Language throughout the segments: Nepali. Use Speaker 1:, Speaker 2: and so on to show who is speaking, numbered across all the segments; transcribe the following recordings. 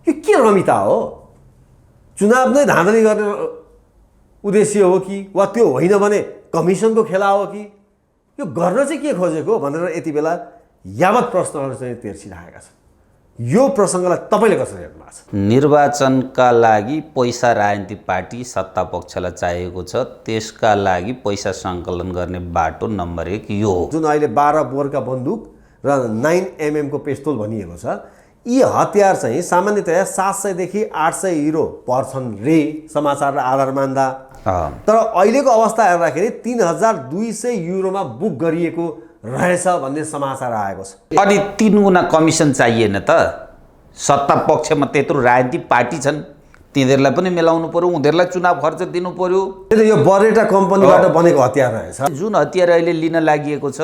Speaker 1: यो के रमिता हो? चुनाव नै धाँधली गर्ने उद्देश्य हो कि वा त्यो होइन भने कमिसनको खेला हो कि? यो गर्न चाहिँ के खोजेको भनेर यति बेला यावत प्रश्नहरू चाहिँ तेर्सिरहेका छन्। यो प्रसङ्गलाई तपाईँले कसरी हेर्नु भएको छ?
Speaker 2: निर्वाचनका लागि पैसा राजनीतिक पार्टी सत्ता पक्षलाई चाहिएको छ, त्यसका लागि पैसा सङ्कलन गर्ने बाटो नम्बर 1 यो हो।
Speaker 1: जुन अहिले 12 बोरका बन्दुक र 9mm को पिस्तोल भनिएको छ, यी हतियार चाहिँ सामान्यतया 700 देखि 800 युरो पर्छन् रे समाचार र आधार मान्दा। तर अहिलेको अवस्था हेर्दाखेरि 3200 युरोमा बुक गरिएको रहेछ भन्ने समाचार आएको छ।
Speaker 2: अनि 3 गुणा कमिसन चाहिएन त? सत्ता पक्षमा त्यत्रो राजनीतिक पार्टी छन्, तिनीहरूलाई पनि मिलाउनु पर्यो, उनीहरूलाई चुनाव खर्च दिनु पर्यो।
Speaker 1: यो बरेटा कम्पनीबाट बनेको हतियार रहेछ।
Speaker 2: जुन हतियार अहिले लिन लागि छ,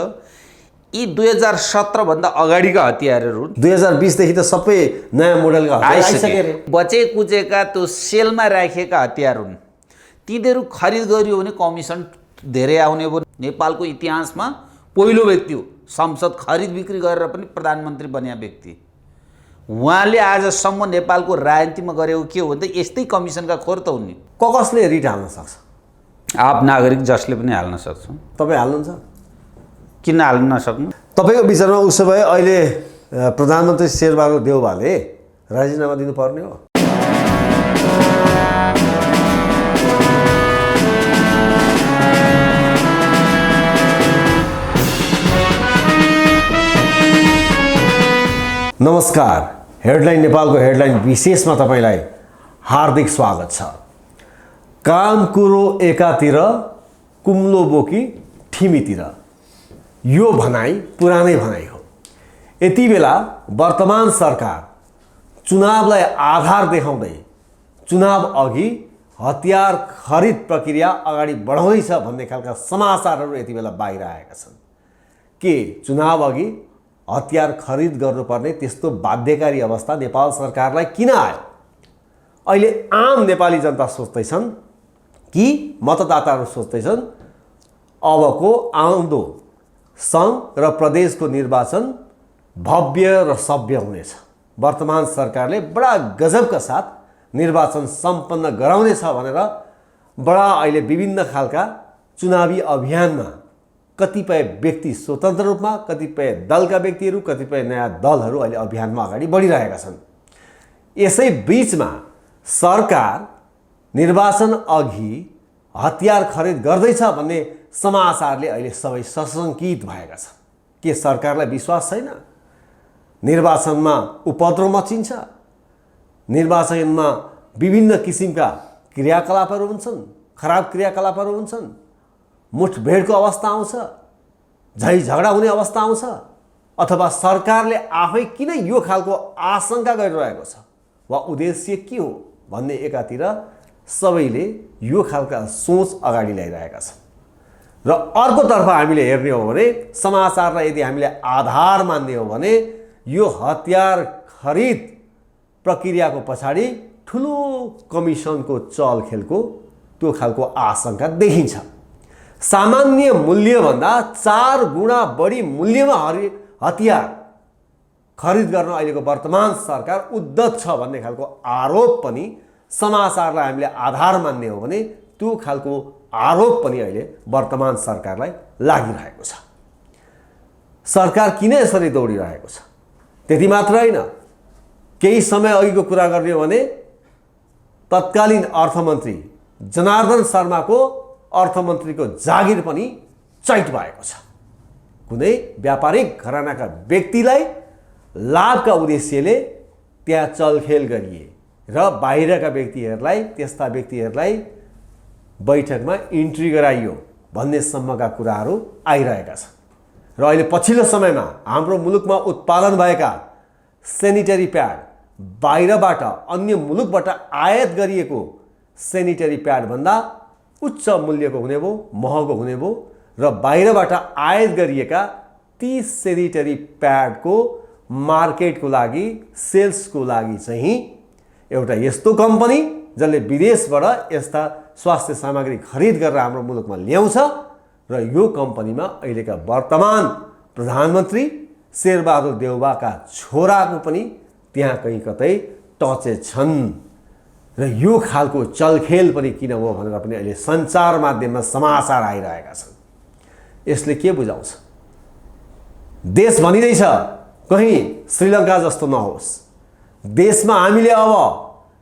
Speaker 2: यी 2017 भन्दा अगाडिका हतियारहरू
Speaker 1: 2020 देखि त सबै नयाँ मोडलका हतियार आइसके।
Speaker 2: बचे कुचेका त्यो सेलमा राखेका हतियार हुन्। तिनीहरू खरिद गरियो भने कमिसन धेरै आउने भयो। नेपालको इतिहासमा पहिलो व्यक्ति हो संसद खरिद बिक्री गरेर पनि प्रधानमन्त्री बन्या व्यक्ति। उहाँले आजसम्म नेपालको राजनीतिमा गरेको के हो भने त यस्तै कमिसनका खोर त हुन् नि।
Speaker 1: कसले रिट हाल्न सक्छ?
Speaker 2: आप नागरिक जसले पनि हाल्न सक्छ।
Speaker 1: तपाईँ हाल्नुहुन्छ?
Speaker 2: किन हाल्न नसक्नु?
Speaker 1: तपाईँको विचारमा उसो भए अहिले प्रधानमन्त्री शेरबहादुर देउवाले राजीनामा दिनुपर्ने हो? नमस्कार, हेडलाइन नेपालको हेडलाइन विशेषमा तपाईँलाई हार्दिक स्वागत छ। काम कुरो एकातिर, कुम्लो बोकी ठिमीतिर, यो भनाइ पुरानै भनाइ हो। यति बेला वर्तमान सरकार चुनावलाई आधार देखाउँदै चुनाव अघि हतियार खरिद प्रक्रिया अगाडि बढाउँदैछ भन्ने खालका समाचारहरू यति बेला बाहिर आएका छन्। के चुनाव अघि हतियार खरिद गर्नुपर्ने त्यस्तो बाध्यकारी अवस्था नेपाल सरकारलाई किन आयो? अहिले आम नेपाली जनता सोच्दैछन् कि मतदाताहरू सोच्दैछन् अबको आउँदो सङ्घ र प्रदेशको निर्वाचन भव्य र सभ्य हुनेछ। वर्तमान सरकारले बडा गजबका साथ निर्वाचन सम्पन्न गराउनेछ भनेर बडा अहिले विभिन्न खालका चुनावी अभियानमा कतिपय व्यक्ति स्वतन्त्र रूपमा, कतिपय दलका व्यक्तिहरू, कतिपय नयाँ दलहरू अहिले अभियानमा अगाडि बढिरहेका छन्। यसै बीचमा सरकार निर्वाचन अघि हतियार खरिद गर्दैछ भन्ने समाचारले अहिले सबै सशङ्कित भएका छन्। के सरकारलाई विश्वास छैन? निर्वाचनमा उपद्रव मचिन्छ, निर्वाचनमा विभिन्न किसिमका क्रियाकलापहरू हुन्छन्, खराब क्रियाकलापहरू हुन्छन्, मुठभेडको अवस्था आउँछ, झै झगडा हुने अवस्था आउँछ, अथवा सरकारले आफै किन यो खालको आशंका गरिरहेको छ वा उद्देश्य के हो भन्ने एकातिर सबैले यो खालका सोच अगाडि ल्याइरहेका छन्। र अर्कोतर्फ हामीले हेर्ने हो भने समाचारलाई यदि हामीले आधार मान्ने हो भने यो हतियार खरिद प्रक्रियाको पछाडि ठुलो कमिसनको चलखेलको त्यो खालको आशंका देखिन्छ। सामान्य मूल्यभन्दा 4 गुणा बढी मूल्यमा हतियार खरिद गर्न अहिलेको वर्तमान सरकार उद्धत छ भन्ने खालको आरोप पनि समाचारलाई हामीले आधार मान्ने हो भने त्यो खालको आरोप पनि अहिले वर्तमान सरकारलाई लागिरहेको छ। सरकार किन यसरी दौडिरहेको छ? त्यति मात्र होइन, केही समय अघिको कुरा गर्ने हो भने तत्कालीन अर्थमन्त्री जनार्दन शर्माको अर्थमन्त्रीको जागिर पनि चैट भएको छ। कुनै व्यापारिक घरानाका व्यक्तिलाई लाभका उद्देश्यले त्यहाँ चलखेल गरिए र बाहिरका व्यक्तिहरूलाई, त्यस्ता व्यक्तिहरूलाई बैठकमा इन्ट्री गराइयो भन्ने सम्मका कुराहरू आइरहेका छन्। र अहिले पछिल्लो समयमा हाम्रो मुलुकमा उत्पादन भएका सेनिटरी प्याड बाहिरबाट अन्य मुलुकबाट आयात गरिएको सेनिटरी प्याडभन्दा उच्च मूल्यको हुने भयो, महँगो हुने भयो र बाहिरबाट आयात गरिएका ती सेनिटरी प्याडको मार्केटको लागि, सेल्सको लागि चाहिँ एउटा यस्तो कम्पनी जसले विदेशबाट यस्ता स्वास्थ्य सामग्री खरिद गरेर हाम्रो मुलुकमा ल्याउँछ र यो कम्पनीमा अहिलेका वर्तमान प्रधानमन्त्री शेरबहादुर देउवाका छोराको पनि त्यहाँ कहीँ कतै टचेज छन् र यो खालको चलखेल पनि किन हो भनेर पनि अहिले सञ्चार माध्यममा समाचार आइरहेका छन्। यसले के बुझाउँछ? देश भनिँदैछ कहीँ श्रीलङ्का जस्तो नहोस्, देशमा हामीले अब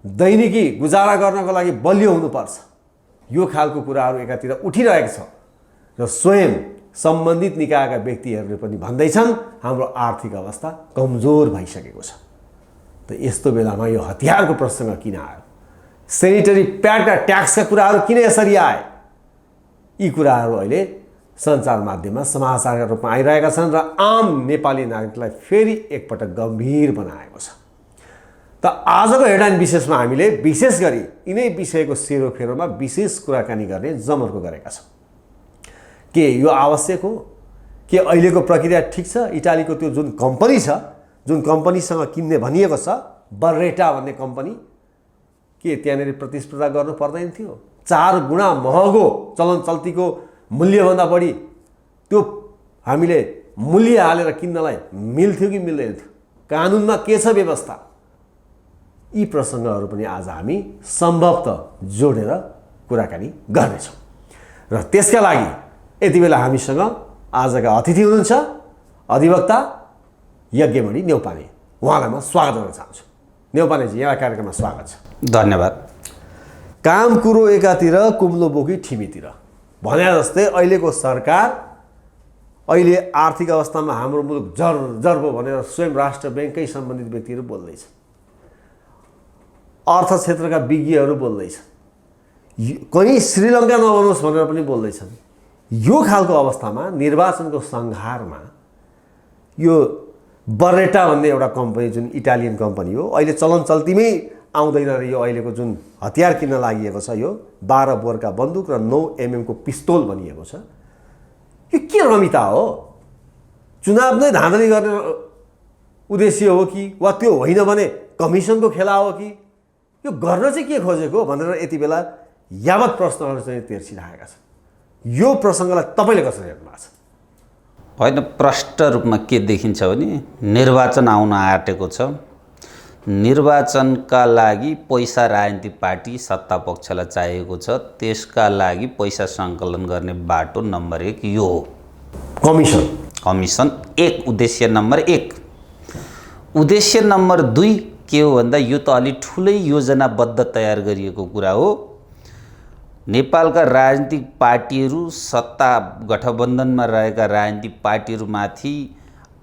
Speaker 1: दैनिकी गुजारा गर्नको लागि बलियो हुनुपर्छ, यो खालको कुराहरू एकातिर उठिरहेको छ र स्वयं सम्बन्धित निकायका व्यक्तिहरूले पनि भन्दैछन् हाम्रो आर्थिक अवस्था कमजोर भइसकेको छ। त यस्तो बेलामा यो हतियारको प्रसङ्ग किन आयो? सेनिटरी प्याड र ट्याक्सका कुराहरू किन यसरी आए? यी कुराहरू अहिले सञ्चार माध्यममा समाचारका रूपमा आइरहेका छन् र आम नेपाली नागरिकलाई फेरि एकपटक गम्भीर बनाएको छ। त आजको हेडलाइन विशेषमा हामीले विशेष गरी यिनै विषयको सेरोफेरोमा विशेष कुराकानी गर्ने जमर्को गरेका छौँ। के यो आवश्यक हो? के अहिलेको प्रक्रिया ठिक छ? इटालीको त्यो जुन कम्पनी छ, जुन कम्पनीसँग किन्ने भनिएको छ, बर्रेटा भन्ने कम्पनी, के त्यहाँनिर प्रतिस्पर्धा गर्नु पर्दैन थियो? 4 गुणा महँगो चलन चल्तीको मूल्यभन्दा बढी त्यो हामीले मूल्य हालेर किन्नलाई मिल्थ्यो कि मिल्दैन थियो? कानुनमा के छ व्यवस्था? यी प्रसङ्गहरू पनि आज हामी सम्भवतः जोडेर कुराकानी गर्नेछौँ र त्यसका लागि यति बेला हामीसँग आजका अतिथि हुनुहुन्छ अधिवक्ता यज्ञमणि न्यौपाने। उहाँलाई म स्वागत गर्न चाहन्छु। न्यौपानेजी, यहाँलाई कार्यक्रममा स्वागत छ।
Speaker 2: धन्यवाद।
Speaker 1: काम कुरो एकातिर कुम्लो बोकी ठिमीतिर भने जस्तै अहिलेको सरकार अहिले आर्थिक अवस्थामा हाम्रो मुलुक जर्जर भयो भनेर स्वयं राष्ट्र ब्याङ्ककै सम्बन्धित व्यक्तिहरू बोल्दैछन्, अर्थ क्षेत्रका विज्ञहरू बोल्दैछन्, कहीँ श्रीलङ्का नबनोस् भनेर पनि बोल्दैछन्। यो खालको अवस्थामा निर्वाचनको सङ्घारमा यो बर्रेटा भन्ने एउटा कम्पनी, जुन इटालियन कम्पनी हो, अहिले चलन चल्तीमै आउँदैन र यो अहिलेको जुन हतियार किन्न लागि छ, यो 12 बोरका बन्दुक र 9 mm को पिस्तोल भनिएको छ, यो के रमिता हो? चुनाव नै धाँधली गर्ने उद्देश्य हो कि वा त्यो होइन भने कमिसनको खेला हो कि? यो गर्न चाहिँ के खोजेको भनेर यति बेला यावत प्रश्नहरू चाहिँ तेर्सिरहेका छन्। यो प्रसङ्गलाई तपाईँले कसरी हेर्नु भएको छ?
Speaker 2: होइन, प्रष्ट रूपमा के देखिन्छ भने निर्वाचन आउन आँटेको छ। निर्वाचनका लागि पैसा राजनीतिक पार्टी सत्ता पक्षलाई चाहिएको छ, त्यसका लागि पैसा सङ्कलन गर्ने बाटो नम्बर 1 यो हो, कमिसन। एक उद्देश्य नम्बर 1। उद्देश्य नम्बर 2 के हो भन्दा यो त अलि ठुलै योजनाबद्ध तयार गरिएको कुरा हो। नेपालका राजनीतिक पार्टीहरू, सत्ता गठबन्धनमा रहेका राजनीतिक पार्टीहरूमाथि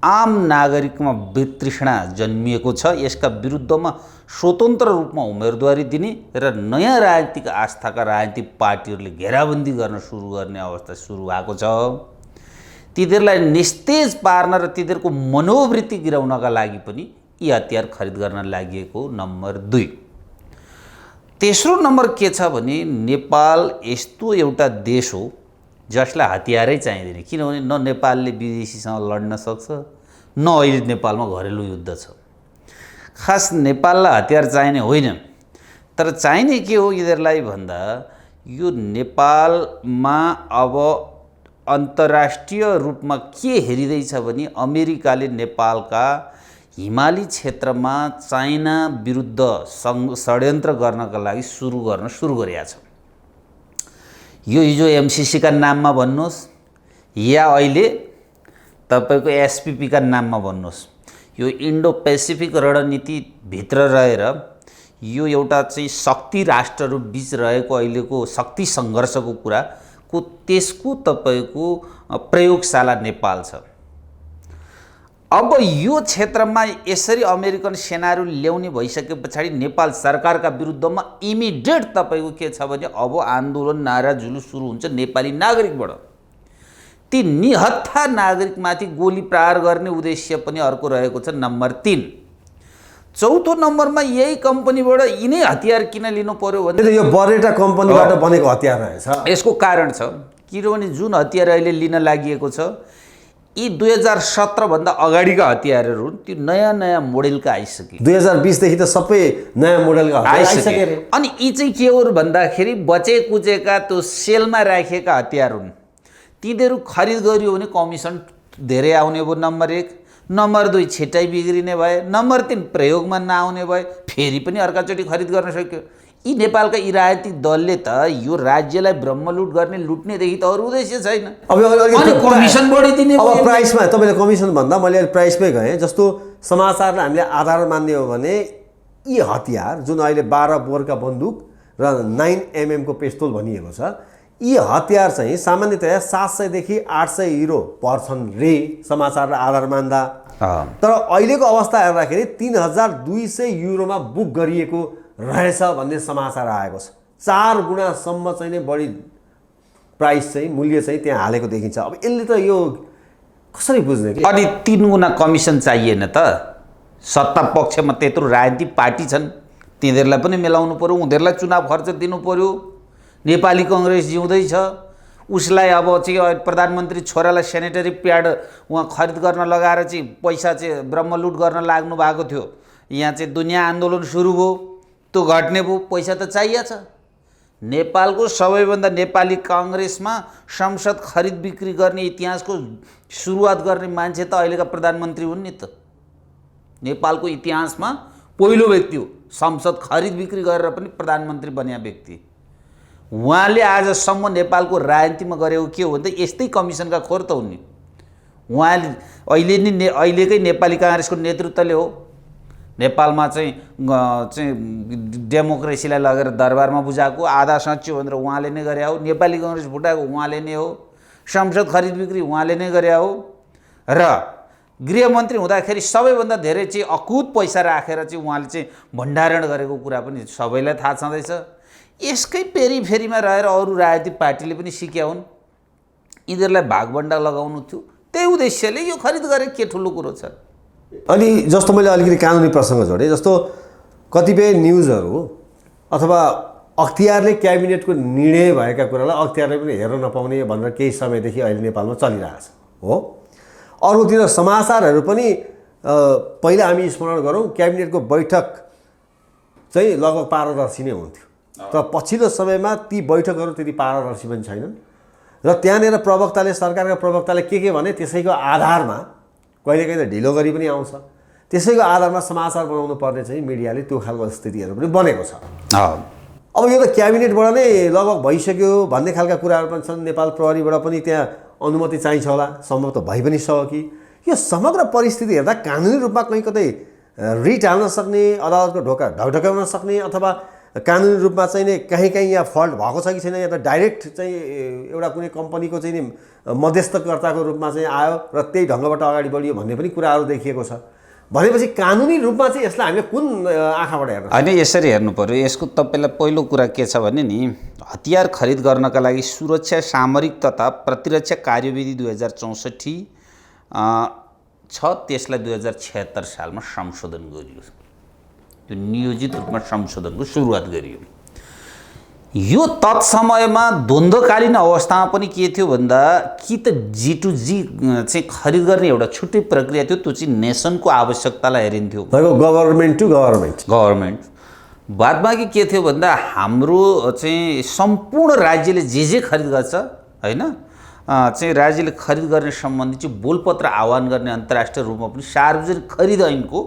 Speaker 2: आम नागरिकमा वितृष्णा जन्मिएको छ। यसका विरुद्धमा स्वतन्त्र रूपमा उम्मेदवारी दिने र नयाँ राजनीतिक आस्थाका राजनीतिक पार्टीहरूले घेराबन्दी गर्न सुरु गर्ने अवस्था सुरु भएको छ। तिनीहरूलाई निस्तेज पार्न र तिनीहरूको मनोवृत्ति गिराउनका लागि पनि यी हतियार खरिद गर्न लागि नम्बर 2। तेस्रो नम्बर के छ भने नेपाल यस्तो एउटा देश हो जसलाई हतियारै चाहिँदैन, किनभने न नेपालले विदेशीसँग लड्न सक्छ, न अहिले नेपालमा घरेलु युद्ध छ। खास नेपाललाई हतियार चाहिने होइन, तर चाहिने के हो यिनीहरूलाई भन्दा यो नेपालमा अब अन्तर्राष्ट्रिय रूपमा के हेरिँदैछ भने अमेरिकाले नेपालका हिमाली क्षेत्रमा चाइना विरुद्ध षड्यन्त्र गर्नका लागि सुरु गरेका छ। यो हिजो एमसिसी का नाममा भन्नुहोस् या अहिले तपाईको एसपीपी का नाममा भन्नुहोस्, यो इन्डो पेसिफिक रणनीति भित्र रहेर यो एउटा चाहिँ शक्ति राष्ट्रहरू बीच रहेको अहिलेको शक्ति सङ्घर्षको कुराको त्यसको तपाईको प्रयोगशाला नेपाल छ। अब यो क्षेत्रमा यसरी अमेरिकन सेनाहरू ल्याउने भइसके पछाडि नेपाल सरकारका विरुद्धमा इमिडिएट तपाईको के छ भने अब आन्दोलन, नारा, जुलुस सुरु हुन्छ नेपाली नागरिकबाट। ती निहत्था नागरिकमाथि गोली प्रहार गर्ने उद्देश्य पनि अर्को रहेको छ, नम्बर 3। चौथो नम्बरमा यही कम्पनीबाट यिनै हतियार किन लिनु पर्यो भने
Speaker 1: यो बर्रेटा कम्पनीबाट बनेको हतियार रहेछ।
Speaker 2: यसको कारण छ, किनभने जुन हतियार अहिले लिन लागिएको छ यी 2017 भन्दा अगाडिका हतियारहरू हुन्, त्यो नयाँ मोडेलका आइसके।
Speaker 1: 2020 देखि त सबै नयाँ मोडेलका आइसके।
Speaker 2: अनि यी चाहिँ के हो भन्दाखेरि बचे कुचेका त्यो सेलमा राखेका हतियार हुन्। तिनीहरू खरिद गरियो भने कमिसन धेरै आउने भयो, नम्बर 1। नम्बर 2 छिट्टै बिग्रिने भए, नम्बर 3 प्रयोगमा नआउने भए, फेरि पनि अर्काचोटि खरिद गर्न सक्यो। यी नेपालका यी राजनीतिक दलले त यो राज्यलाई ब्रह्मलुट गर्ने लुट्नेदेखि त अरू उद्देश्य छैन। अनि कमिसन बढिदिने
Speaker 1: अब प्राइसमा तपाईँले कमिसन भन्दा मैले अहिले प्राइसमै गएँ। जस्तो समाचारलाई हामीले आधार मान्ने हो भने यी हतियार जुन अहिले 12 बोरका बन्दुक र 9mm को पिस्तोल भनिएको छ, यी हतियार चाहिँ सामान्यतया 700 देखि 800 युरो पर्छन् रे समाचारलाई आधार मान्दा। तर अहिलेको अवस्था हेर्दाखेरि 3200 युरोमा बुक गरिएको रहेछ भन्ने समाचार आएको छ। 4 गुणासम्म चाहिँ नै बढी प्राइस चाहिँ मूल्य चाहिँ त्यहाँ हालेको देखिन्छ। अब यसले त यो कसरी बुझ्ने कि?
Speaker 2: अनि 3 गुणा कमिसन चाहिएन त? सत्ता पक्षमा त्यत्रो राजनीतिक पार्टी छन्, तिनीहरूलाई पनि मिलाउनु पर्यो, उनीहरूलाई चुनाव खर्च दिनु पर्यो। नेपाली कङ्ग्रेस जिउँदैछ, उसलाई अब चाहिँ प्रधानमन्त्री छोरालाई सेनेटरी प्याड उहाँ खरिद गर्न लगाएर चाहिँ पैसा चाहिँ ब्रह्मलुट गर्न लाग्नु भएको थियो। यहाँ चाहिँ दुनियाँ आन्दोलन सुरु भयो, त्यो घट्ने भयो, पैसा त चाहिएछ। नेपालको सबैभन्दा नेपाली काङ्ग्रेसमा संसद खरिद बिक्री गर्ने इतिहासको सुरुवात गर्ने मान्छे त अहिलेका प्रधानमन्त्री हुन् नि त। नेपालको इतिहासमा पहिलो व्यक्ति हो संसद खरिद बिक्री गरेर पनि प्रधानमन्त्री बन्या व्यक्ति। उहाँले आजसम्म नेपालको राजनीतिमा गरेको के हो भने त यस्तै कमिसनका खोर त हुन् नि। उहाँले अहिलेकै नेपाली काङ्ग्रेसको नेतृत्वले हो नेपालमा चाहिँ डेमोक्रेसीलाई लगेर दरबारमा बुझाएको, आधा साँच्चो भनेर उहाँले नै गरे हो। नेपाली काङ्ग्रेस फुटाएको उहाँले नै हो। संसद खरिद बिक्री उहाँले नै गरे हो। र गृहमन्त्री हुँदाखेरि सबैभन्दा धेरै चाहिँ अकुत पैसा राखेर चाहिँ उहाँले चाहिँ भण्डारण गरेको कुरा पनि सबैलाई थाहा छँदैछ। यसकै पेरिफेरीमा रहेर अरू राजनीतिक पार्टीले पनि सिक्या हुन्। यिनीहरूलाई भागभण्डा लगाउनु थियो, त्यही उद्देश्यले यो खरिद गरे के ठुलो कुरो छ।
Speaker 1: अनि जस्तो मैले अलिकति कानुनी प्रसङ्ग जोडेँ, जस्तो कतिपय न्युजहरू अथवा अख्तियारले क्याबिनेटको निर्णय भएका कुरालाई अख्तियारले पनि हेर्न नपाउने भनेर केही समयदेखि अहिले नेपालमा चलिरहेछ हो। अरूतिर समाचारहरू पनि पहिला हामी स्मरण गरौँ, क्याबिनेटको बैठक चाहिँ लगभग पारदर्शी नै हुन्थ्यो। तर पछिल्लो समयमा ती बैठकहरू त्यति पारदर्शी पनि छैनन् र त्यहाँनिर प्रवक्ताले, सरकारका प्रवक्ताले के भने त्यसैको आधारमा कहिलेकाहीँ त ढिलो गरी पनि आउँछ। त्यसैको आधारमा समाचार बनाउनु पर्ने चाहिँ मिडियाले त्यो खालको स्थितिहरू पनि बनेको छ। अब यो त क्याबिनेटबाट नै लगभग भइसक्यो भन्ने खालका कुराहरू पनि छन्। नेपाल प्रहरीबाट पनि त्यहाँ अनुमति चाहिन्छ होला, सम्भवतः भइ पनि सक्यो कि। यो समग्र परिस्थिति हेर्दा कानुनी रूपमा कहीँ कतै रिट हाल्न सक्ने, अदालतको ढोका ढकढकाउन सक्ने, अथवा कानुनी रूपमा चाहिँ नै कहीँ यहाँ फल्ट भएको छ कि छैन, या त डाइरेक्ट चाहिँ एउटा कुनै कम्पनीको चाहिँ नि मध्यस्थकर्ताको रूपमा चाहिँ आयो र त्यही ढङ्गबाट अगाडि बढियो भन्ने पनि कुराहरू देखिएको छ। भनेपछि कानुनी रूपमा चाहिँ यसलाई हामीले कुन आँखाबाट हेर्नु?
Speaker 2: होइन, यसरी हेर्नु पर्यो। यसको तपाईँलाई पहिलो कुरा के छ भने नि, हतियार खरिद गर्नका लागि सुरक्षा सामरिक तथा प्रतिरक्षा कार्यविधि 2064 छ, त्यसलाई 2076 सालमा संशोधन गरियो। त्यो नियोजित रूपमा संशोधनको सुरुवात गरियो। यो तत्समयमा द्वन्द्वकालीन अवस्थामा पनि के थियो भन्दा कि त G2G चाहिँ खरिद गर्ने एउटा छुट्टै प्रक्रिया थियो, त्यो चाहिँ नेसनको आवश्यकतालाई हेरिन्थ्यो,
Speaker 1: गभर्मेन्ट टु गभर्मेन्ट। बादमा के थियो भन्दा हाम्रो चाहिँ सम्पूर्ण राज्यले जे खरिद गर्छ होइन, चाहिँ राज्यले खरिद गर्ने सम्बन्धी चाहिँ बोलपत्र आह्वान गर्ने अन्तर्राष्ट्रिय रूपमा पनि सार्वजनिक खरिद ऐनको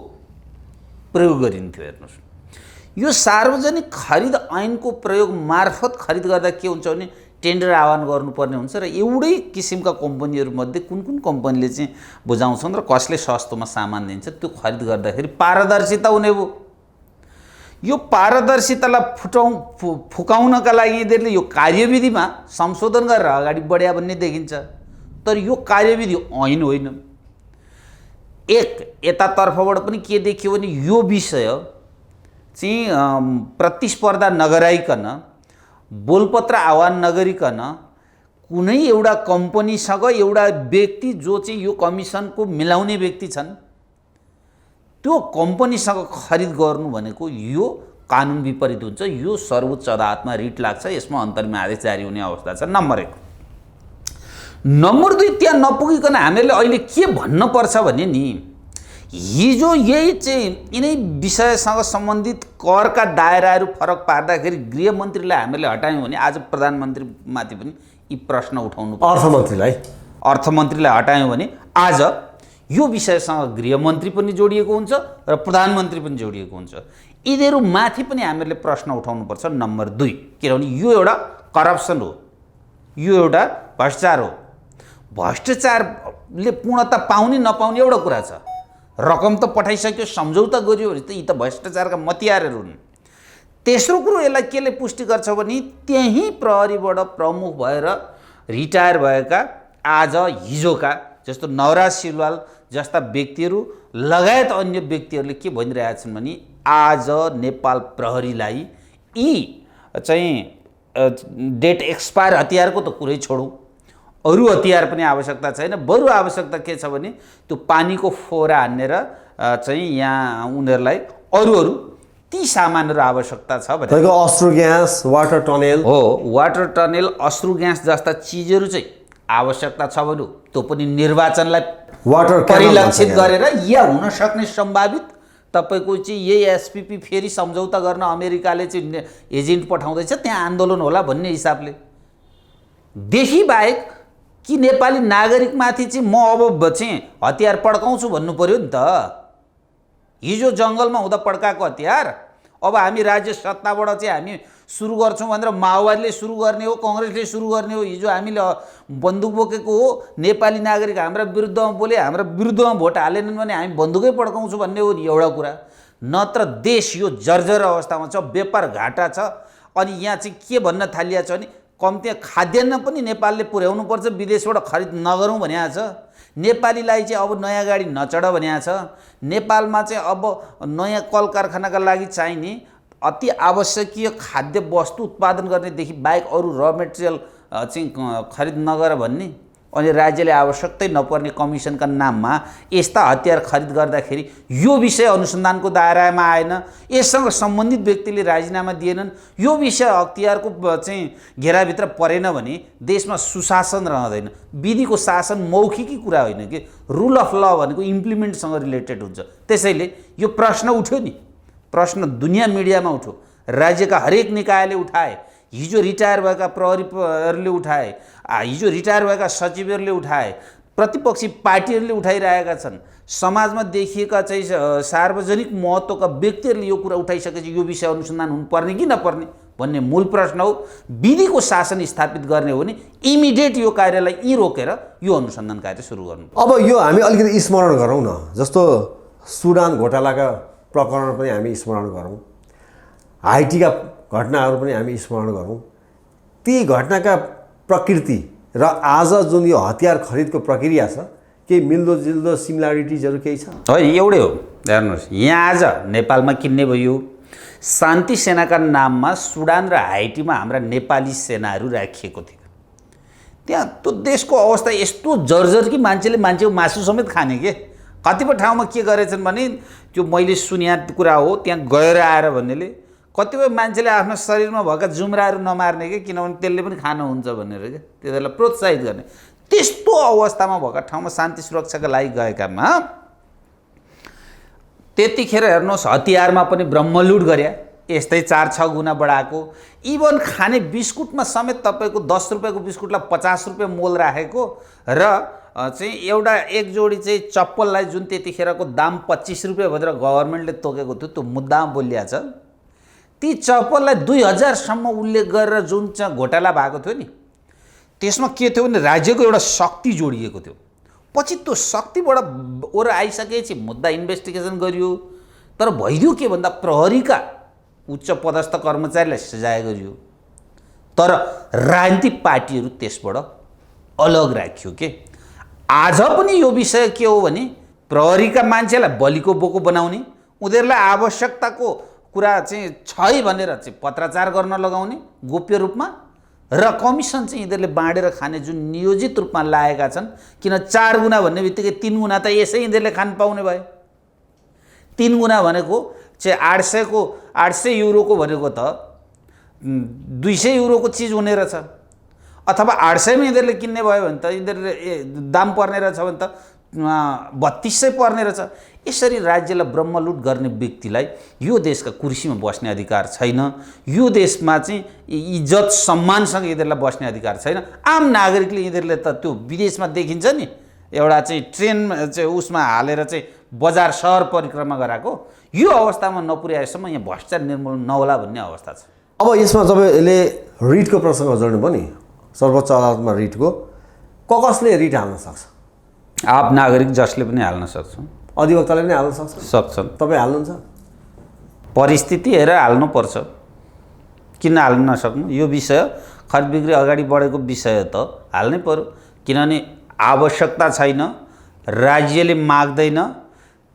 Speaker 1: प्रयोग गरिन्थ्यो। हेर्नुहोस्, यो सार्वजनिक खरिद ऐनको प्रयोग मार्फत खरिद गर्दा के हुन्छ भने टेन्डर आह्वान गर्नुपर्ने हुन्छ र एउटै किसिमका कम्पनीहरूमध्ये कुन कुन कम्पनीले चाहिँ बुझाउँछन् र कसले सस्तोमा सामान दिन्छ त्यो खरिद गर्दाखेरि पारदर्शिता हुने भयो। यो पारदर्शितालाई फुकाउनका लागि यिनीहरूले यो कार्यविधिमा संशोधन गरेर अगाडि बढ्या भन्ने देखिन्छ। तर यो कार्यविधि ऐन होइन। एक यतातर्फबाट पनि के देखियो भने यो विषय चाहिँ प्रतिस्पर्धा नगराइकन, बोलपत्र आह्वान नगरिकन कुनै एउटा कम्पनीसँग एउटा व्यक्ति जो चाहिँ यो कमिसनको मिलाउने व्यक्ति छन् त्यो कम्पनीसँग खरिद गर्नु भनेको यो कानुन विपरीत हुन्छ। यो सर्वोच्च अदालतमा रिट लाग्छ, यसमा अन्तरिम आदेश जारी हुने अवस्था छ। नम्बर 1। नम्बर 2, त्यहाँ नपुगिकन हामीले अहिले के भन्न पर्छ भने नि, हिजो यही चाहिँ यिनै विषयसँग सम्बन्धित करका दायराहरू फरक पार्दाखेरि गृहमन्त्रीलाई हामीले हटायौँ भने आज प्रधानमन्त्रीमाथि पनि यी प्रश्न उठाउनु पर्छ। अर्थमन्त्रीलाई
Speaker 2: हटायौँ भने आज यो विषयसँग गृहमन्त्री पनि जोडिएको हुन्छ र प्रधानमन्त्री पनि जोडिएको हुन्छ। यिनीहरूमाथि पनि हामीहरूले प्रश्न उठाउनुपर्छ। नम्बर 2, किनभने यो एउटा करप्सन हो, यो एउटा भ्रष्टाचार हो। भ्रष्टाचारले पूर्णता पाउने नपाउने एउटा कुरा छ, रकम त पठाइसक्यो, सम्झौता गरियो भने त यी त भ्रष्टाचारका मतियारहरू हुन्। तेस्रो कुरो यसलाई केले पुष्टि गर्छ भने त्यही प्रहरीबाट प्रमुख भएर रिटायर भएका आज हिजोका जस्तो नवराज सिलवाल जस्ता व्यक्तिहरू लगायत अन्य व्यक्तिहरूले के भनिरहेछन् भने आज नेपाल प्रहरीलाई यी चाहिँ डेट एक्सपायर हतियारको त कुरै छोडौँ, अरू हतियार पनि आवश्यकता छैन। बरु आवश्यकता के छ भने त्यो पानीको फोहरा हान्नेर चाहिँ यहाँ उनीहरूलाई अरू ती सामानहरू आवश्यकता छ भने
Speaker 1: तपाईँको अश्रु ग्यास, वाटर टनेल
Speaker 2: हो, वाटर टनेल, अश्रु ग्यास जस्ता चिजहरू चाहिँ आवश्यकता छ भने त्यो पनि निर्वाचनलाई
Speaker 1: वाटर
Speaker 2: परिलक्षित गरेर या हुन सक्ने सम्भावित तपाईँको चाहिँ यही एसपिपी फेरि सम्झौता गर्न अमेरिकाले चाहिँ एजेन्ट पठाउँदैछ त्यहाँ आन्दोलन होला भन्ने हिसाबले। देखि बाहेक कि नेपाली नागरिकमाथि चाहिँ म अब चाहिँ हतियार पड्काउँछु भन्नु पर्यो नि त। हिजो जङ्गलमा हुँदा पड्काएको हतियार अब हामी राज्य सत्ताबाट चाहिँ हामी सुरु गर्छौँ भनेर माओवादीले सुरु गर्ने हो, कङ्ग्रेसले सुरु गर्ने हो। हिजो हामीले बन्दुक बोकेको हो, नेपाली नागरिक हाम्रा विरुद्धमा बोले, हाम्रा विरुद्धमा भोट हालेनन् भने हामी बन्दुकै पड्काउँछु भन्ने हो नि एउटा कुरा। नत्र देश यो जर्जर अवस्थामा छ, व्यापार घाटा छ। अनि यहाँ चाहिँ के भन्न थालिएको छ भने कम्ती खाद्यान्न पनि नेपालले पुर्याउनु पर्छ, विदेशबाट खरिद नगरौँ भनेको छ। नेपालीलाई चाहिँ अब नयाँ गाडी नचढ भनेको छ। नेपालमा चाहिँ अब नयाँ कल कारखानाका लागि चाहिने अति आवश्यकीय खाद्य वस्तु उत्पादन गर्नेदेखि बाहेक अरू र मेटेरियल चाहिँ खरिद नगर भन्ने। अनि राज्यले आवश्यकतै नपर्ने कमिसनका नाममा यस्ता हतियार खरिद गर्दाखेरि यो विषय अनुसन्धानको दायरामा आएन, यससँग सम्बन्धित व्यक्तिले राजीनामा दिएनन्, यो विषय अख्तियारको चाहिँ घेराभित्र परेन भने देशमा सुशासन रहँदैन। विधिको शासन मौखिकी कुरा होइन कि रुल अफ ल भनेको इम्प्लिमेन्टसँग रिलेटेड हुन्छ। त्यसैले यो प्रश्न उठ्यो नि, प्रश्न दुनियाँ मिडियामा उठ्यो, राज्यका हरेक निकायले उठाए, हिजो रिटायर भएका प्रहरीहरूले उठाए, हिजो रिटायर भएका सचिवहरूले उठाए, प्रतिपक्षी पार्टीहरूले उठाइरहेका छन्, समाजमा देखिएका चाहिँ सार्वजनिक महत्त्वका व्यक्तिहरूले यो कुरा उठाइसकेपछि यो विषय अनुसन्धान हुनुपर्ने कि नपर्ने भन्ने मूल प्रश्न हो। विधिको शासन स्थापित गर्ने हो भने इमिडिएट यो कार्यलाई यी रोकेर यो अनुसन्धान कार्य सुरु गर्नु।
Speaker 1: अब यो हामी अलिकति स्मरण गरौँ न, जस्तो सुडान घोटालाका प्रकरण पनि हामी स्मरण गरौँ, हाइटीका घटनाहरू पनि हामी स्मरण गरौँ। ती घटनाका प्रकृति र आज जुन यो हतियार खरिदको प्रक्रिया छ केही मिल्दोजुल्दो सिमिलारिटिजहरू केही छ?
Speaker 2: होइन, एउटै हो। हेर्नुहोस्, यहाँ आज नेपालमा किन्ने भयो, शान्ति सेनाका नाममा सुडान र हाइटीमा हाम्रा नेपाली सेनाहरू राखिएको थियो। त्यहाँ त्यो देशको अवस्था यस्तो जर्जर कि मान्छेको मासु समेत खाने के। कतिपय ठाउँमा के गरेछन् भने त्यो मैले सुनिया कुरा हो, त्यहाँ गएर आएर भन्नेले कतिपय मान्छेले आफ्नो शरीरमा भएका जुम्राहरू नमार्ने के, किनभने त्यसले पनि खानुहुन्छ भनेर क्या, त्यसलाई प्रोत्साहित गर्ने। त्यस्तो अवस्थामा भएका ठाउँमा शान्ति सुरक्षाका लागि गएकामा त्यतिखेर हेर्नुहोस् हतियारमा पनि ब्रह्मलुट गरे, यस्तै 4-6 गुणा बढाएको। इभन खाने बिस्कुटमा समेत तपाईँको 10 रुपियाँको बिस्कुटलाई 50 रुपियाँ मोल राखेको र चाहिँ एउटा एक जोडी चाहिँ चप्पललाई जुन त्यतिखेरको दाम 25 रुपियाँ भनेर गभर्मेन्टले तोकेको थियो, त्यो मुद्दामा बोलिया छ। ती चप्पललाई 2000 सम्म उल्लेख गरेर जुन चाहिँ घोटाला भएको थियो नि, त्यसमा के थियो भने राज्यको एउटा शक्ति जोडिएको थियो। पछि त्यो शक्तिबाट ओर आइसकेपछि मुद्दा इन्भेस्टिगेसन गरियो, तर भइदियो के भन्दा प्रहरीका उच्च पदस्थ कर्मचारीलाई सजाय गरियो। तर राजनीतिक पार्टीहरू त्यसबाट अलग राखियो के। आज पनि यो विषय के हो भने प्रहरीका मान्छेलाई बलिको बोको बनाउने, उनीहरूलाई आवश्यकताको कुरा चाहिँ छै भनेर चाहिँ पत्राचार गर्न लगाउने गोप्य रूपमा, र कमिसन चाहिँ यिनीहरूले बाँडेर खाने जुन नियोजित रूपमा लागेका छन्। किन 4 गुणा भन्ने बित्तिकै 3 गुणा त यसै यिनीहरूले खान पाउने भयो। 3 गुणा भनेको चाहिँ 800 युरोको भनेको त 200 युरोको चिज हुने रहेछ, अथवा 800 मा यिनीहरूले किन्ने भयो भने त यिनीहरूले दाम पर्ने रहेछ भने त 3200 पर्ने रहेछ। यसरी राज्यलाई ब्रह्मलुट गर्ने व्यक्तिलाई यो देशका कुर्सीमा बस्ने अधिकार छैन। यो देशमा चाहिँ इज्जत सम्मानसँग यिनीहरूलाई बस्ने अधिकार छैन। आम नागरिकले यिनीहरूले त त्यो विदेशमा देखिन्छ नि एउटा चाहिँ ट्रेन चाहिँ उसमा हालेर चाहिँ बजार सहर परिक्रमा गराएको, यो अवस्थामा नपुर्याएसम्म यहाँ भ्रष्टाचार निर्मूलन नहोला भन्ने अवस्था छ।
Speaker 1: अब यसमा तपाईँले रिटको प्रसङ्ग जोड्नुभयो नि, सर्वोच्च अदालतमा रिटको, कसले रिट हाल्न सक्छ?
Speaker 2: आप नागरिक जसले पनि हाल्न सक्छ,
Speaker 1: अधिवक्ताले पनि हाल्न
Speaker 2: सक्छन्।
Speaker 1: तपाईँ हाल्नुहुन्छ?
Speaker 2: परिस्थिति हेरेर हाल्नुपर्छ, किन हाल्न नसक्नु? यो विषय खरिद बिक्री अगाडि बढेको विषय त हाल्नै पर्यो, किनभने आवश्यकता छैन, राज्यले माग्दैन,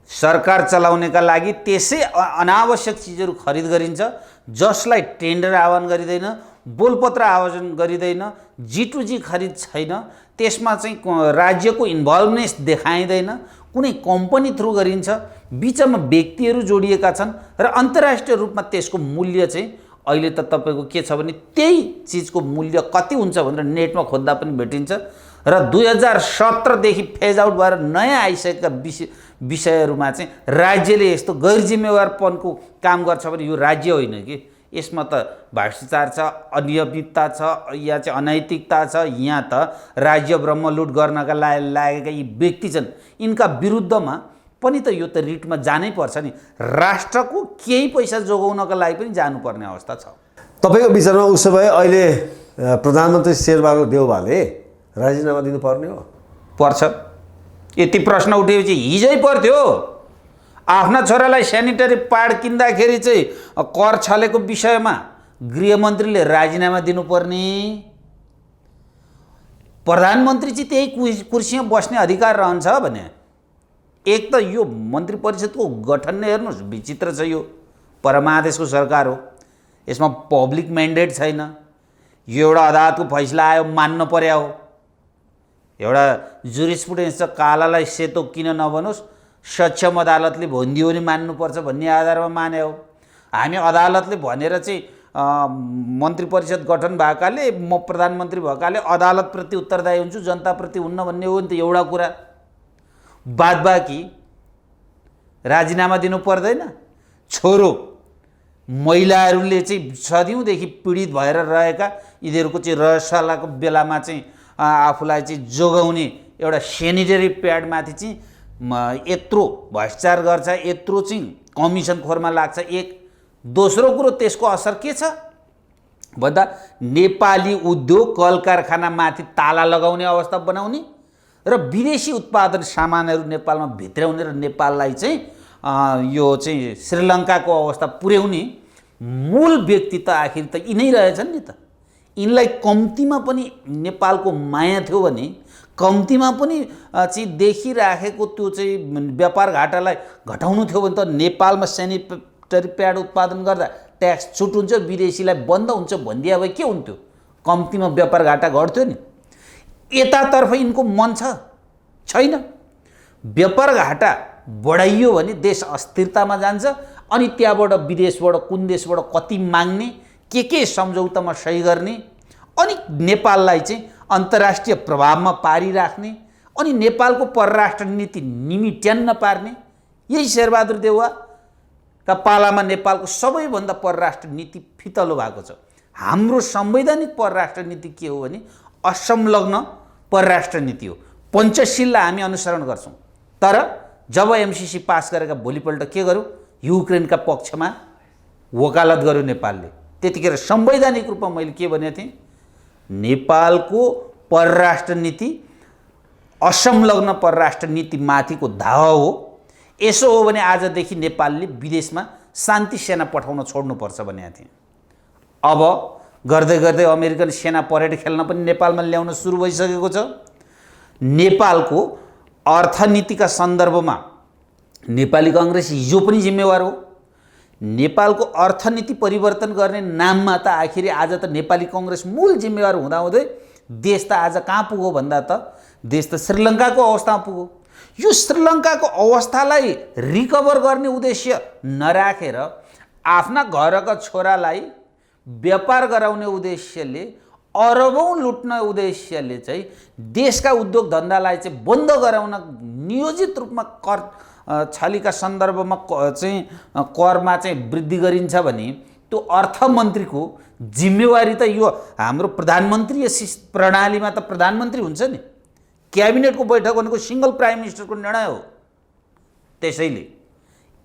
Speaker 2: सरकार चलाउनेका लागि त्यसै अनावश्यक चिजहरू खरिद गरिन्छ, जसलाई टेन्डर आह्वान गरिँदैन, बोलपत्र आयोजन गरिँदैन, G2G खरिद छैन, त्यसमा चाहिँ राज्यको इन्भल्भनेस देखाइँदैन, कुनै कम्पनी थ्रु गरिन्छ, बिचमा व्यक्तिहरू जोडिएका छन् र अन्तर्राष्ट्रिय रूपमा त्यसको मूल्य चाहिँ अहिले त तपाईँको के छ भने त्यही चिजको मूल्य कति हुन्छ भनेर नेटमा खोज्दा पनि भेटिन्छ र 2017 देखि फेज आउट भएर नयाँ आइसकेका विषयहरूमा चाहिँ राज्यले यस्तो गैर जिम्मेवारपनको काम गर्छ भने यो राज्य होइन कि, यसमा त भ्रष्टाचार छ, अनियमितता छ, या चाहिँ अनैतिकता छ, यहाँ त राज्य ब्रह्मलुट गर्नका लागेका यी व्यक्ति छन्, यिनका विरुद्धमा पनि त यो त रिटमा जानै पर्छ नि, राष्ट्रको केही पैसा जोगाउनका लागि पनि जानुपर्ने अवस्था छ।
Speaker 1: तपाईँको विचारमा उसो भए अहिले प्रधानमन्त्री शेरबहादुर देउवाले राजीनामा दिनुपर्ने हो?
Speaker 2: पर्छ। यति प्रश्न उठेपछि हिजै पर्थ्यो। आफ्ना छोरालाई सेनिटरी प्याड किन्दाखेरि चाहिँ कर छलेको विषयमा गृहमन्त्रीले राजीनामा दिनुपर्ने, प्रधानमन्त्री चाहिँ त्यही कुर्सीमा बस्ने अधिकार रहन्छ भने? एक त यो मन्त्री परिषदको गठन नै हेर्नुहोस्, विचित्र छ। यो परमादेशको सरकार हो, यसमा पब्लिक म्यान्डेट छैन, यो एउटा अदालतको फैसला आयो मान्न पर्या हो, एउटा जुरिस्प्रुडेन्स छ, कालालाई सेतो किन नभनोस्, सक्षम अदालतले भनिदियो भने मान्नुपर्छ भन्ने आधारमा माने हो। हामी अदालतले भनेर चाहिँ मन्त्री परिषद गठन भएकाले, म प्रधानमन्त्री भएकाले अदालतप्रति उत्तरदायी हुन्छु, जनताप्रति हुन्न भन्ने हो नि त एउटा कुरा। बादबाकी राजीनामा दिनु पर्दैन? छोरो महिलाहरूले चाहिँ सदियौँदेखि पीडित भएर रहेका, यिनीहरूको चाहिँ रहस्यलाको बेलामा चाहिँ आफूलाई चाहिँ जोगाउने एउटा सेनिटरी प्याडमाथि चाहिँ यत्रो भ्रष्टाचार गर्छ, यत्रो चाहिँ कमिसन खोरमा लाग्छ। एक दोस्रो कुरो त्यसको असर के छ भन्दा नेपाली उद्योग कल कारखानामाथि ताला लगाउने अवस्था बनाउने र विदेशी उत्पादन सामानहरू नेपालमा भित्राउने र नेपाललाई चाहिँ यो चाहिँ श्रीलङ्काको अवस्था पुर्याउने मूल व्यक्ति त आखिर त यिनै रहेछन् नि त। यिनलाई कम्तीमा पनि नेपालको माया थियो भने, कम्तीमा पनि चाहिँ देखिराखेको त्यो चाहिँ व्यापार घाटालाई घटाउनु थियो भने त नेपालमा सेनिटरी प्याड उत्पादन गर्दा ट्याक्स छुट हुन्छ, विदेशीलाई बन्द हुन्छ भनिदिए भए के हुन्थ्यो? कम्तीमा व्यापार घाटा घट्थ्यो नि। यतातर्फ यिनको मन छैन। व्यापार घाटा बढाइयो भने देश अस्थिरतामा जान्छ, अनि त्यहाँबाट विदेशबाट कुन देशबाट कति माग्ने, के सम्झौतामा सही गर्ने, अनि नेपाललाई चाहिँ अन्तर्राष्ट्रिय प्रभावमा पारिराख्ने, अनि नेपालको परराष्ट्र नीति निमिट्यान्न पार्ने, यही शेरबहादुर देउवाका पालामा नेपालको सबैभन्दा परराष्ट्र नीति फितलो भएको छ। हाम्रो संवैधानिक परराष्ट्र नीति के हो भने असंलग्न परराष्ट्र नीति हो। पञ्चशीललाई हामी अनुसरण गर्छौँ, तर जब एमसीसी पास गरेका भोलिपल्ट के गर्यो? युक्रेनका पक्षमा वकालत गर्यो नेपालले। त्यतिखेर संवैधानिक रूपमा मैले के भनेको थिएँ? नेपालको परराष्ट्र नीति असंलग्न परराष्ट्र नीति माथिको धावा हो। यसो हो भने आजदेखि नेपालले विदेशमा शान्ति सेना पठाउन छोड्नुपर्छ भनेको थिएँ। अब गर्दै गर्दै अमेरिकन सेना परेड खेल्न पनि नेपालमा ल्याउन सुरु भइसकेको छ। नेपालको अर्थनीतिका सन्दर्भमा नेपाली काङ्ग्रेस हिजो पनि जिम्मेवार हो। नेपालको अर्थनीति परिवर्तन गर्ने नाममा त आखिर आज त नेपाली काङ्ग्रेस मूल जिम्मेवार हुँदाहुँदै देश त आज कहाँ पुग्यो भन्दा त देश त श्रीलङ्काको अवस्थामा पुग्यो। यो श्रीलङ्काको अवस्थालाई रिकभर गर्ने उद्देश्य नराखेर आफ्ना घरका छोरालाई व्यापार गराउने उद्देश्यले, अरबौँ लुट्ने उद्देश्यले चाहिँ देशका उद्योग धन्दालाई चाहिँ बन्द गराउन नियोजित रूपमा कर छालीका सन्दर्भमा चाहिँ करमा चाहिँ वृद्धि गरिन्छ भने त्यो अर्थमन्त्रीको जिम्मेवारी त यो हाम्रो प्रधानमन्त्रीय प्रणालीमा त प्रधानमन्त्री हुन्छ नि। क्याबिनेटको बैठक भनेको सिङ्गल प्राइम मिनिस्टरको निर्णय हो। त्यसैले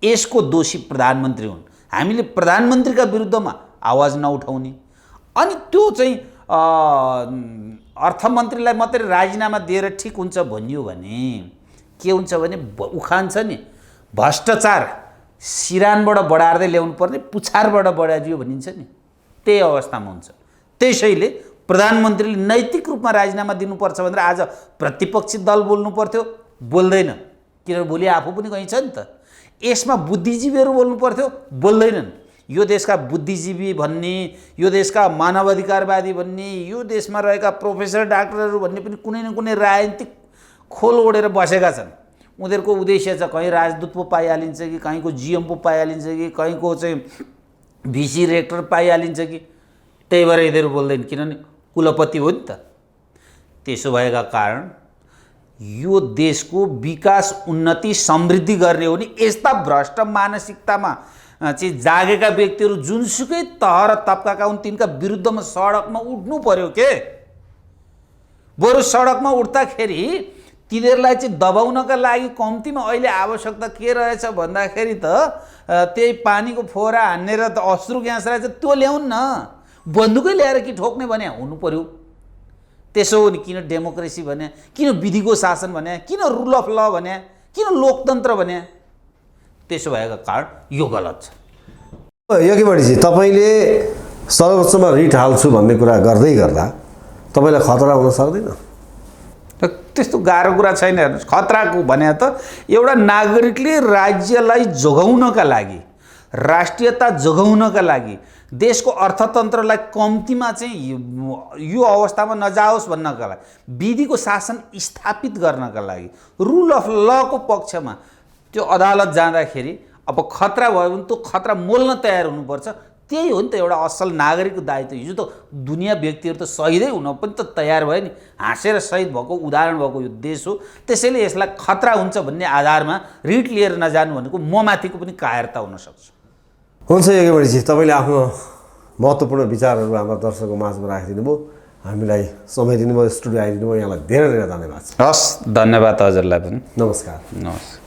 Speaker 2: यसको दोषी प्रधानमन्त्री हुन्। हामीले प्रधानमन्त्रीका विरुद्धमा आवाज नउठाउने, अनि त्यो चाहिँ अर्थमन्त्रीलाई मात्रै राजीनामा दिएर ठिक हुन्छ भनियो भने के हुन्छ भने उखान छ नि, भ्रष्टाचार सिरानबाट बढार्दै ल्याउनु पर्ने पुछारबाट बढाइदियो भनिन्छ नि, त्यही अवस्थामा हुन्छ। त्यसैले प्रधानमन्त्रीले नैतिक रूपमा राजीनामा दिनुपर्छ भनेर आज प्रतिपक्षी दल बोल्नु पर्थ्यो, बोल्दैन, किनभने भोलि आफू पनि कहीँ छ नि त। यसमा बुद्धिजीवीहरू बोल्नु पर्थ्यो, बोल्दैनन्। यो देशका बुद्धिजीवी भन्ने, यो देशका मानवाधिकारवादी भन्ने, यो देशमा रहेका प्रोफेसर डाक्टरहरू भन्ने पनि कुनै न कुनै राजनीतिक खोल ओढेर बसेका छन्। उनीहरूको उद्देश्य छ कहीँ राजदूत पो पाइहालिन्छ कि, कहीँको जिएम पो पाइहालिन्छ कि, कहीँको चाहिँ भिसी रेक्टर पाइहालिन्छ कि। त्यही भएर यिनीहरू बोल्दैन, किनभने कुलपति हो नि त। त्यसो भएका कारण यो देशको विकास, उन्नति, समृद्धि गर्ने हो नि यस्ता भ्रष्ट मानसिकतामा चाहिँ जागेका व्यक्तिहरू जुनसुकै तह र तबकाका हुन् तिनका विरुद्धमा सडकमा उठ्नु पर्यो के। बरु सडकमा उठ्दाखेरि तिनीहरूलाई चाहिँ दबाउनका लागि कम्तीमा अहिले आवश्यकता के रहेछ भन्दाखेरि त त्यही पानीको फोहरा हान्ने र अश्रु ग्यास रहेछ त्यो ल्याउन् न, बन्दुकै ल्याएर कि ठोक्ने भने हुनु पर्यो। त्यसो हो नि, किन डेमोक्रेसी भने, किन विधिको शासन भने, किन रुल अफ ल भने, किन लोकतन्त्र भने। त्यसो भएका कारण यो गलत छ।
Speaker 1: यज्ञमणिजी, तपाईँले सर्वोच्चमा रिट हाल्छु भन्ने कुरा गर्दै गर्दा तपाईँलाई खतरा हुन सक्दैन?
Speaker 2: त्यस्तो गाह्रो कुरा छैन। हेर्नुहोस्, खतराको भने त एउटा नागरिकले राज्यलाई जोगाउनका लागि, राष्ट्रियता जोगाउनका लागि, देशको अर्थतन्त्रलाई कम्तीमा चाहिँ यो अवस्थामा नजाओस् भन्नका लागि, विधिको शासन स्थापित गर्नका लागि, रुल अफ लको पक्षमा त्यो अदालत जाँदाखेरि अब खतरा भयो भने त्यो खतरा मोल्न तयार हुनुपर्छ। त्यही हो नि त एउटा असल नागरिकको दायित्व। हिजो त दुनियाँ व्यक्तिहरू त शहीदै हुन पनि त तयार भयो नि, हाँसेर शहीद भएको उदाहरण भएको यो देश हो। त्यसैले यसलाई खतरा हुन्छ भन्ने आधारमा रिट लिएर नजानु भनेको म माथिको पनि कायरता हुनसक्छ।
Speaker 1: हुन्छ यज्ञमणिजी, तपाईँले आफ्नो महत्त्वपूर्ण विचारहरू हाम्रा दर्शकको माझमा राखिदिनु भयो, हामीलाई समय दिनुभयो, स्टुडियो आइदिनु भयो, यहाँलाई धेरै धेरै धन्यवाद छ।
Speaker 2: हस्, धन्यवाद हजुरलाई पनि।
Speaker 1: नमस्कार।
Speaker 2: नमस्कार।